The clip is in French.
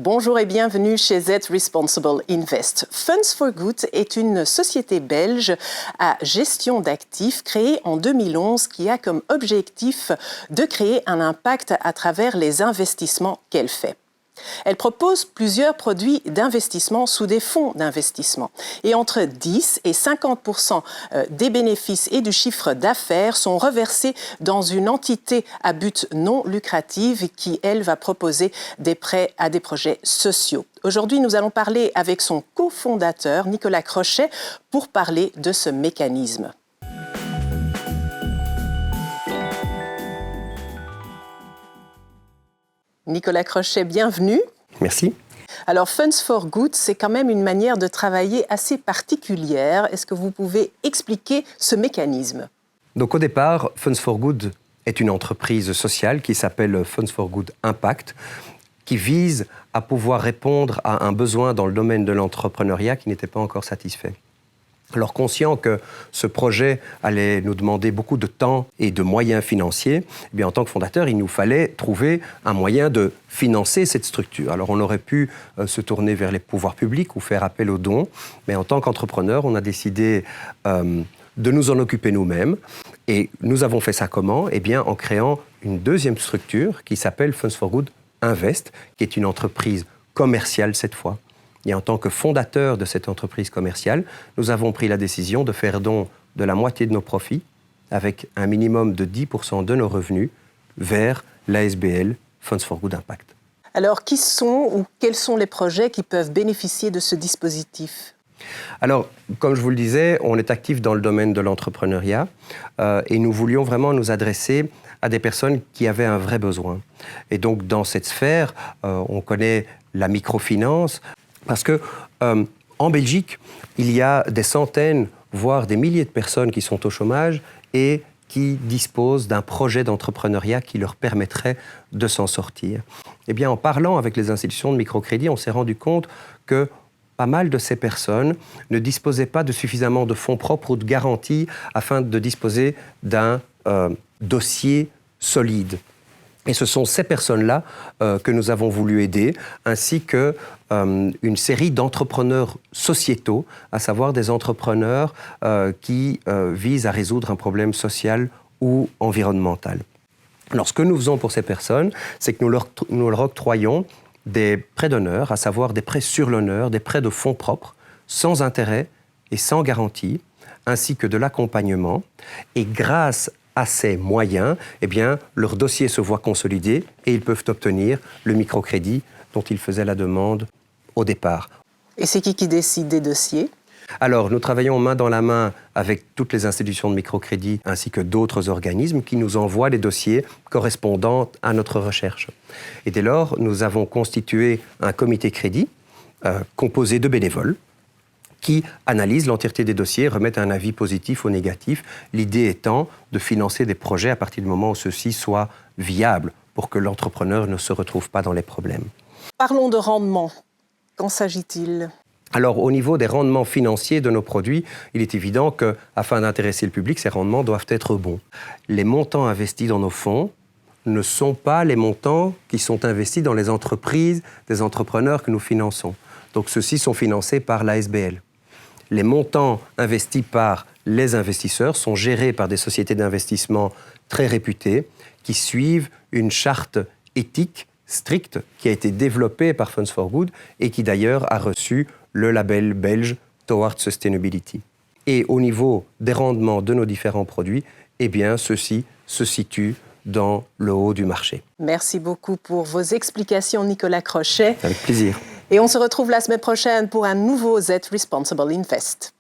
Bonjour et bienvenue chez Z Responsible Invest. Funds for Good est une société belge à gestion d'actifs créée en 2011 qui a comme objectif de créer un impact à travers les investissements qu'elle fait. Elle propose plusieurs produits d'investissement sous des fonds d'investissement. Et entre 10 et 50% des bénéfices et du chiffre d'affaires sont reversés dans une entité à but non lucratif qui, elle, va proposer des prêts à des projets sociaux. Aujourd'hui, nous allons parler avec son cofondateur, Nicolas Crochet, pour parler de ce mécanisme. Nicolas Crochet, bienvenue. Merci. Alors, Funds for Good, c'est quand même une manière de travailler assez particulière. Est-ce que vous pouvez expliquer ce mécanisme? Donc au départ, Funds for Good est une entreprise sociale qui s'appelle Funds for Good Impact, qui vise à pouvoir répondre à un besoin dans le domaine de l'entrepreneuriat qui n'était pas encore satisfait. Alors conscient que ce projet allait nous demander beaucoup de temps et de moyens financiers, eh bien, en tant que fondateur, il nous fallait trouver un moyen de financer cette structure. Alors on aurait pu se tourner vers les pouvoirs publics ou faire appel aux dons, mais en tant qu'entrepreneur, on a décidé de nous en occuper nous-mêmes. Et nous avons fait ça comment? Eh bien, en créant une deuxième structure qui s'appelle Funds for Good Invest, qui est une entreprise commerciale cette fois. Et en tant que fondateur de cette entreprise commerciale, nous avons pris la décision de faire don de la moitié de nos profits, avec un minimum de 10% de nos revenus, vers l'ASBL Funds for Good Impact. Alors, qui sont ou quels sont les projets qui peuvent bénéficier de ce dispositif? Alors, comme je vous le disais, on est actif dans le domaine de l'entrepreneuriat et nous voulions vraiment nous adresser à des personnes qui avaient un vrai besoin. Et donc, dans cette sphère, on connaît la microfinance, parce que en Belgique, il y a des centaines, voire des milliers de personnes qui sont au chômage et qui disposent d'un projet d'entrepreneuriat qui leur permettrait de s'en sortir. Eh bien, en parlant avec les institutions de microcrédit, on s'est rendu compte que pas mal de ces personnes ne disposaient pas de suffisamment de fonds propres ou de garanties afin de disposer d'un dossier solide. Et ce sont ces personnes-là que nous avons voulu aider, ainsi qu'une série d'entrepreneurs sociétaux, à savoir des entrepreneurs qui visent à résoudre un problème social ou environnemental. Alors, ce que nous faisons pour ces personnes, c'est que nous leur octroyons des prêts d'honneur, à savoir des prêts sur l'honneur, des prêts de fonds propres, sans intérêt et sans garantie, ainsi que de l'accompagnement. Et grâce à ces moyens, eh bien, leur dossier se voit consolidé et ils peuvent obtenir le microcrédit dont ils faisaient la demande au départ. Et c'est qui décide des dossiers? Alors, nous travaillons main dans la main avec toutes les institutions de microcrédit ainsi que d'autres organismes qui nous envoient les dossiers correspondant à notre recherche. Et dès lors, nous avons constitué un comité crédit composé de bénévoles qui analysent l'entièreté des dossiers, remettent un avis positif ou négatif, l'idée étant de financer des projets à partir du moment où ceux-ci soient viables pour que l'entrepreneur ne se retrouve pas dans les problèmes. Parlons de rendement. Qu'en s'agit-il? Alors, au niveau des rendements financiers de nos produits, il est évident qu'afin d'intéresser le public, ces rendements doivent être bons. Les montants investis dans nos fonds ne sont pas les montants qui sont investis dans les entreprises des entrepreneurs que nous finançons. Donc, ceux-ci sont financés par l'ASBL. Les montants investis par les investisseurs sont gérés par des sociétés d'investissement très réputées qui suivent une charte éthique stricte qui a été développée par Funds for Good et qui d'ailleurs a reçu le label belge Towards Sustainability. Et au niveau des rendements de nos différents produits, eh bien, ceux-ci se situent dans le haut du marché. Merci beaucoup pour vos explications, Nicolas Crochet. Avec plaisir. Et on se retrouve la semaine prochaine pour un nouveau Z Responsible Invest.